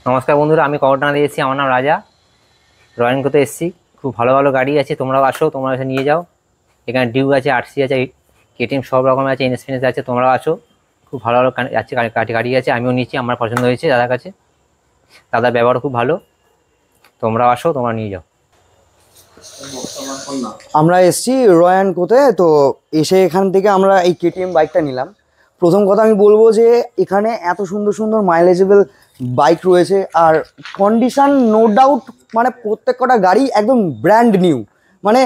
নমস্কার বন্ধুরা, আমি কবরডাঙ্গা দিয়ে এসেছি। আমার নাম রাজা। রয়্যাল এনফিল্ডে এসেছি। খুব ভালো ভালো গাড়ি আছে, তোমরাও আসো, তোমরা এসে নিয়ে যাও। এখানে ডিউক আছে, আরসি আছে, কেটিএম সব রকমের আছে, এনএসপিএস আছে, তোমরাও আসো। খুব ভালো ভালো আছে, গাড়ি আছে। আমিও নিয়েছি, আমার পছন্দ হয়েছে দাদার কাছে। দাদার ব্যবহার খুব ভালো। তোমরাও আসো, তোমরা নিয়ে যাও। আমরা এসছি রয়্যাল কোতে। তো এসে এখান থেকে আমরা এই কেটিএম বাইকটা নিলাম। প্রথম কথা আমি বলবো যে এখানে এত সুন্দর সুন্দর মাইলেজেবল বাইক রয়েছে, আর কন্ডিশন নো ডাউট, মানে প্রত্যেক কটা গাড়ি একদম ব্র্যান্ড নিউ। মানে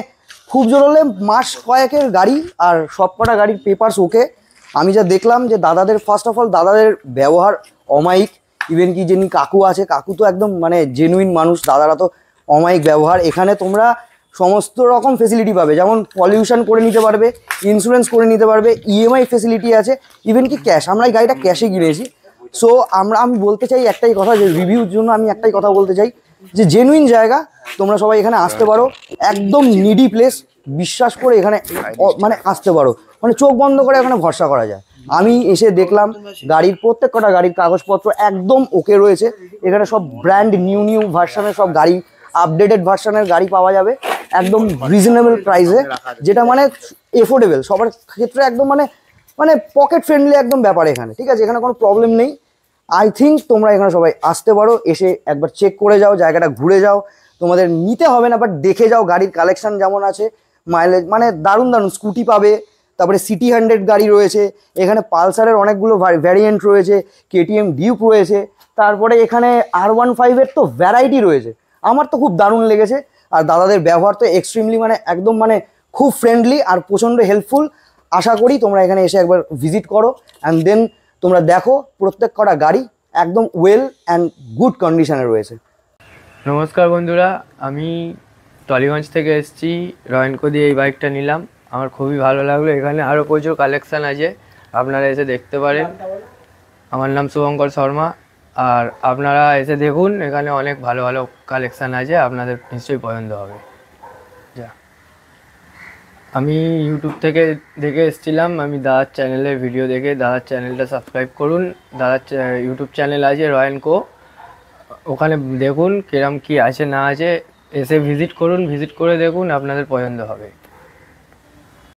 খুব জোর হলে মাস কয়েকের গাড়ি, আর সব কটা গাড়ির পেপারস ওকে। আমি যা দেখলাম যে দাদাদের, ফার্স্ট অফ অল দাদাদের ব্যবহার অমায়িক। ইভেন কি যিনি কাকু আছে, কাকু তো একদম মানে জেনুইন মানুষ, দাদারা তো অমায়িক ব্যবহার। এখানে তোমরা সমস্ত রকম ফেসিলিটি পাবে, যেমন পলিউশন করে নিতে পারবে, ইন্স্যুরেন্স করে নিতে পারবে, ইএমআই ফেসিলিটি আছে, ইভেন কি ক্যাশ। আমরা এই গাড়িটা ক্যাশে কিনেছি। সো আমি বলতে চাই একটাই কথা, যে রিভিউর জন্য আমি একটাই কথা বলতে চাই, যে জেনুইন জায়গা, তোমরা সবাই এখানে আসতে পারো। একদম নিডি প্লেস, বিশ্বাস করে এখানে মানে আসতে পারো, মানে চোখ বন্ধ করে এখানে ভরসা করা যায়। আমি এসে দেখলাম গাড়ির প্রত্যেক কটা গাড়ির কাগজপত্র একদম ওকে রয়েছে। এখানে সব ব্র্যান্ড নিউ নিউ ভার্সনের সব গাড়ি, আপডেটেড ভার্সনের গাড়ি পাওয়া যাবে একদম রিজনেবল প্রাইসে, যেটা মানে এফোর্ডেবল সবার ক্ষেত্রে, একদম মানে মানে পকেট ফ্রেন্ডলি একদম ব্যাপার এখানে। ঠিক আছে, এখানে কোনো প্রবলেম নেই। আই থিঙ্ক তোমরা এখানে সবাই আসতে পারো, এসে একবার চেক করে যাও, জায়গাটা ঘুরে যাও। তোমাদের নিতে হবে না, বাট দেখে যাও। গাড়ির কালেকশন যেমন আছে, মাইলেজ মানে দারুণ দারুণ স্কুটি পাবে। তারপরে সিটি 100 গাড়ি রয়েছে এখানে, পালসারের অনেকগুলো ভ্যারিয়েন্ট রয়েছে, কেটিএম ডিউক রয়েছে। তারপরে এখানে R15-এর তো ভ্যারাইটি রয়েছে। আমার তো খুব দারুণ লেগেছে। আর দাদাদের ব্যবহার তো এক্সট্রিমলি মানে একদম মানে খুব ফ্রেন্ডলি আর প্রচণ্ড হেল্পফুল। আশা করি তোমরা এখানে এসে একবার ভিজিট করো, অ্যান্ড দেন তোমরা দেখো প্রত্যেক কটা গাড়ি একদম ওয়েল অ্যান্ড গুড কন্ডিশনে রয়েছে। নমস্কার বন্ধুরা, আমি টলিগঞ্জ থেকে এসেছি। রয়্যাল দিয়ে এই বাইকটা নিলাম, আমার খুবই ভালো লাগলো। এখানে আরও প্রচুর কালেকশান আছে, আপনারা এসে দেখতে পারেন। আমার নাম শুভঙ্কর শর্মা, আর আপনারা এসে দেখুন, এখানে অনেক ভালো ভালো কালেকশান আছে, আপনাদের নিশ্চয়ই পছন্দ হবে। যা আমি ইউটিউব থেকে দেখে এসেছিলাম, আমি দাদার চ্যানেলের ভিডিও দেখে, দাদার চ্যানেলটা সাবস্ক্রাইব করুন। দাদার ইউটিউব চ্যানেল আছে রয়্যাল, ওখানে দেখুন কিরম কি আছে না আছে। এসে ভিজিট করুন, ভিজিট করে দেখুন, আপনাদের পছন্দ হবে।